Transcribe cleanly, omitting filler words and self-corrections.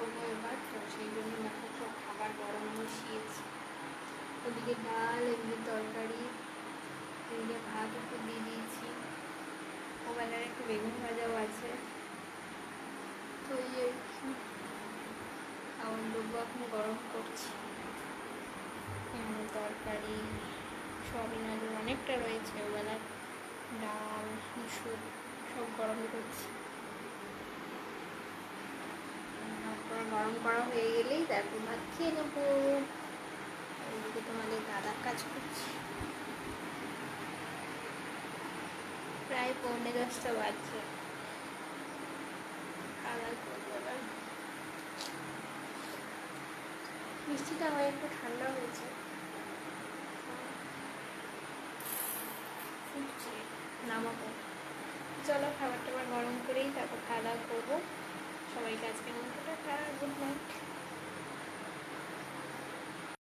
করবো এবার, তো সেই জন্য দেখো সব খাবার গরম বসিয়েছি। ওদিকে ডাল, এদিকে তরকারি, এদিকে ভাত একটু দিয়ে দিয়েছি, ওবেলার একটু বেগুন ভাজাও আছে। তো এই আর কি খাবার দেবো এখন গরম করছি। তরকারি সয়াবিন আলু অনেকটা রয়েছে, ওবেলার ডাল মুসুর সব গরম করছি। তারপর গরম করা হয়ে গেলেই তারপর ভাত খেয়ে নেবো। ওইদিকে তোমাদের দাদা কাজ করছি। প্রায় 9:45 বাজছে। মিষ্টিটা আমার একটু ঠান্ডা হয়েছে, ফুটছে, নামাবো। চলো খাবার টাবার গরম